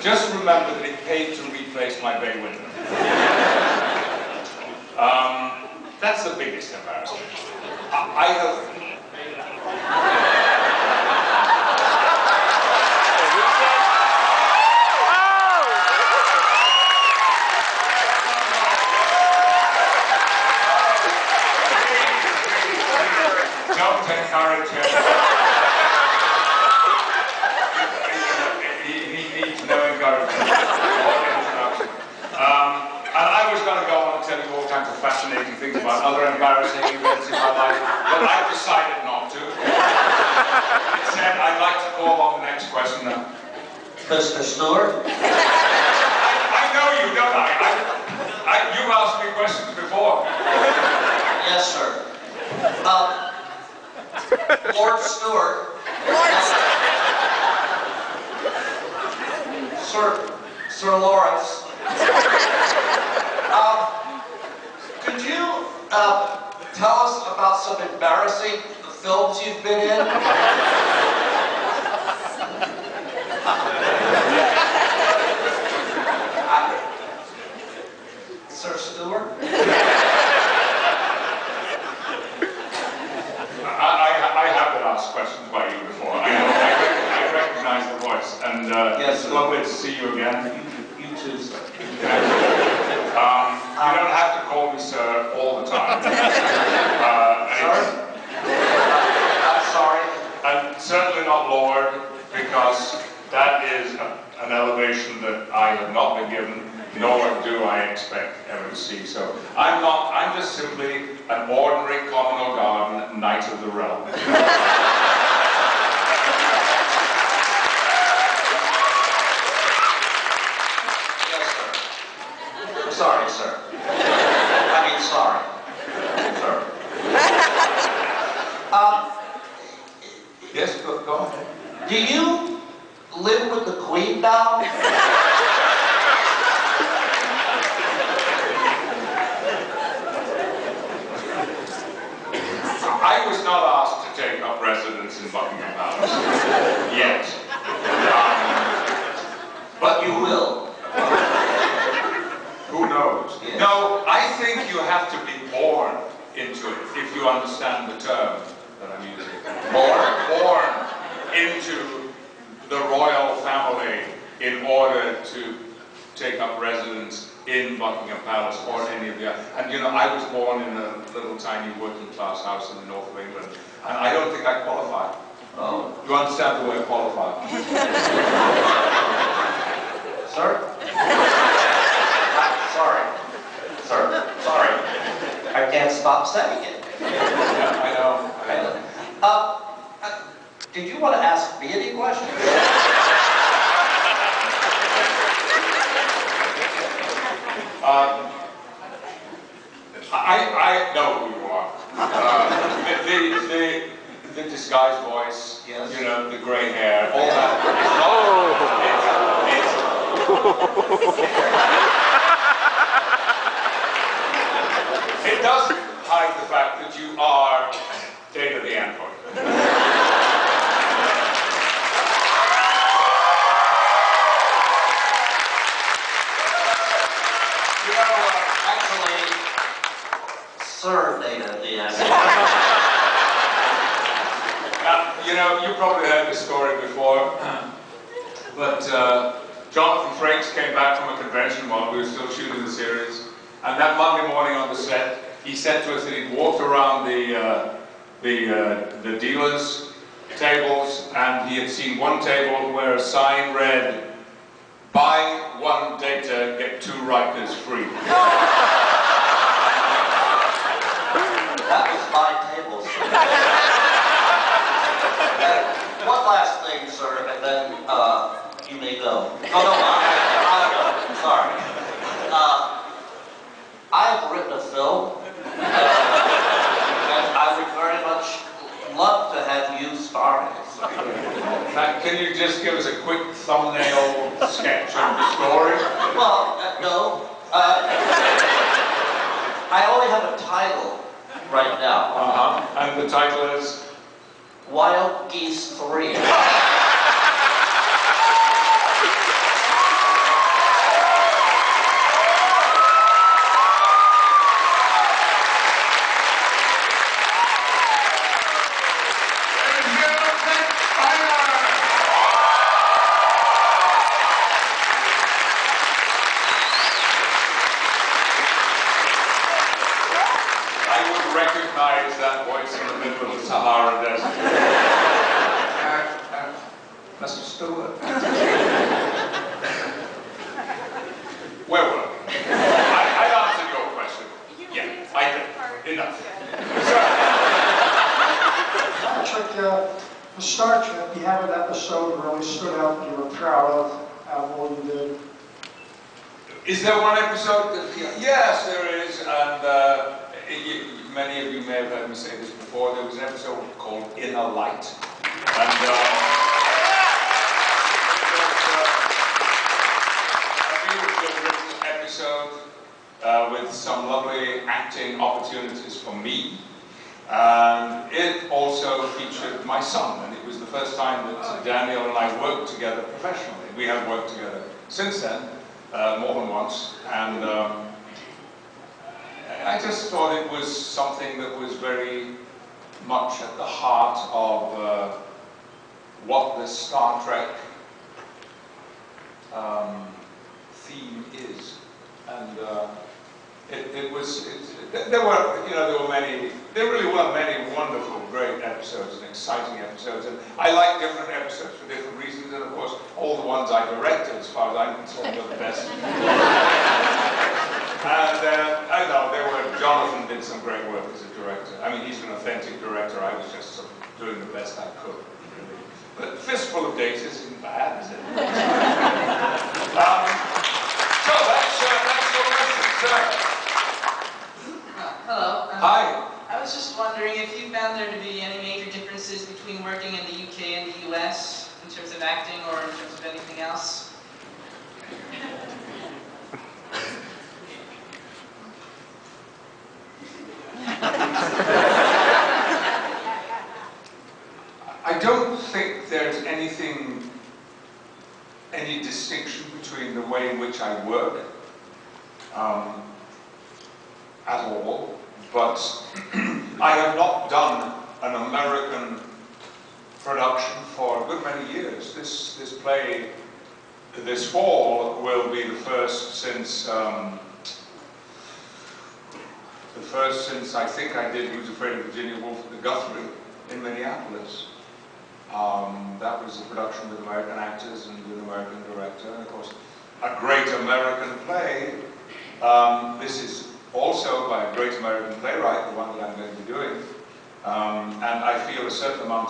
Just remember that it paid to replace my bay window. That's the biggest embarrassment. I have... Don't encourage him. He needs no encouragement. And I was going to go on and tell you all kinds of fascinating things about other embarrassing events in my life, but I decided not to. Instead, I'd like to call on the next question now. Mr. Stewart? I know you, don't I? You've asked me questions before. Yes, sir. Lord Stewart. Sir Lawrence. Could you tell us about some embarrassing films you've been in? Sir Stewart? I have been asked questions by you before. I recognize the voice, and yes, it's lovely to see you again. You too, sir. You don't have to call me sir all the time. Sorry? I'm sorry. And certainly not Lord, because that is an elevation that I have not been given, nor do I expect ever to see. So I'm just simply an ordinary common or garden knight of the realm. Sorry, sir. I mean, sorry. Sir. Yes, go ahead. Do you live with the Queen now? I was not asked to take up residence in Buckingham Palace yet. But you will. Who knows? Yes. No, I think you have to be born into it, if you understand the term that I'm using. Born into the royal family in order to take up residence in Buckingham Palace or any of the other. And you know, I was born in a little tiny working class house in the north of England, and I don't think I qualify. Oh. You understand the word qualify? Sir? Sorry. Sir, sorry. I can't stop saying it. Yeah, I know. Did you want to ask me any questions? I know who you are. The disguised voice, yes. You know, the grey hair, all that. It doesn't hide the fact that you are Data the Android. You know, actually, Sir Data the Android. You know, you probably heard this story before, but Jonathan Frakes came back from a convention while we were still shooting the series, and that Monday morning on the set, he said to us that he'd walked around the dealers' tables, and he had seen one table where a sign read, "Buy one data, get two Rikers free." That was my table, sir. One last thing, sir, and then you may go. Oh, no, I'll go. Sorry. I have written a film, and I would very much love to have you star in it. Now, can you just give us a quick thumbnail sketch of the story? Well, no. I only have a title right now. And the title is? Wild Geese 3. Where were we? I answered your question. Yeah, I did. Enough. Patrick, for Star Trek, you have an episode that really stood out that you were proud of how well you did. Is there one episode that... Yes, there is, and many of you may have heard me say this before. There was an episode called Inner Light, and it was a beautifully written episode with some lovely acting opportunities for me. And it also featured my son, and it was the first time that Daniel and I worked together professionally. We have worked together since then, more than once, and I just thought it was something that was very much at the heart of what the Star Trek theme is, and there really were many wonderful, great episodes and exciting episodes, and I like different episodes for different reasons, and of course, all the ones I directed, as far as I'm concerned, were the best. And I know, Jonathan did some great work as a director. I mean, he's an authentic director. I was just sort of doing the best I could, really. But Fistful of Dates isn't bad, is it? So that's your question, sir. Hello. Hi. I was just wondering if you found there to be any major differences between working in the UK and the US in terms of acting or in terms of anything else? I don't think there's any distinction between the way in which I work at all, but I have not done an American production for a good many years. This play, this fall, will be the first since I think I did Who's Afraid of Virginia Woolf at the Guthrie in Minneapolis. That was a production with American actors and with an American director, and of course, a great American play. This is also by a great American playwright, the one that I'm going to be doing, and I feel a certain amount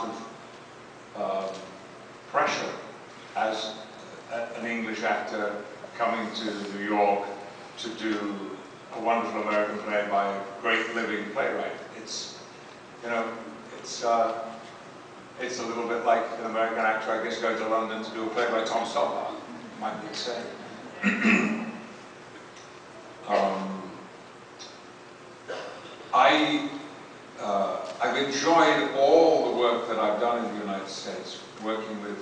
of pressure as an English actor coming to New York to do a wonderful American play by a great living playwright. It's a little bit like an American actor, I guess, going to London to do a play by Tom Stoppard, might be the same. I've enjoyed all the work that I've done in the United States, working with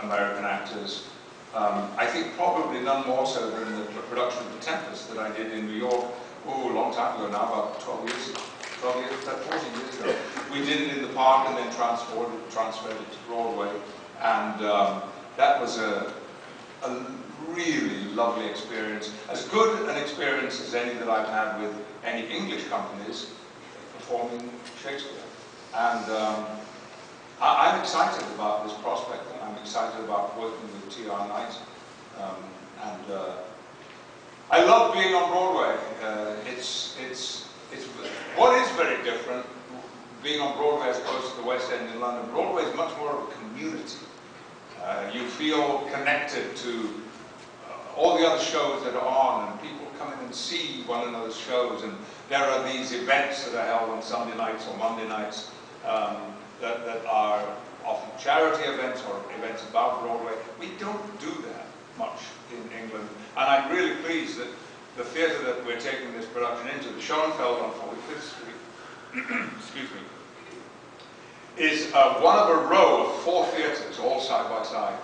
American actors. I think probably none more so than the production of The Tempest that I did in New York, a long time ago now, about 14 years ago. We did it in the park and then transferred it to Broadway, and that was a really lovely experience, as good an experience as any that I've had with any English companies performing Shakespeare. And I'm excited about this prospect, and I'm excited about working with T.R. Knight. I love being on Broadway. What is very different, being on Broadway as opposed to the West End in London, Broadway is much more of a community. You feel connected to all the other shows that are on, and people come in and see one another's shows, and there are these events that are held on Sunday nights or Monday nights that are often charity events or events about Broadway. We don't do that much in England, and I'm really pleased that the theatre that we're taking this production into, the Schoenfeld on 45th Street, excuse me, is one of a row of 4 theatres, all side by side.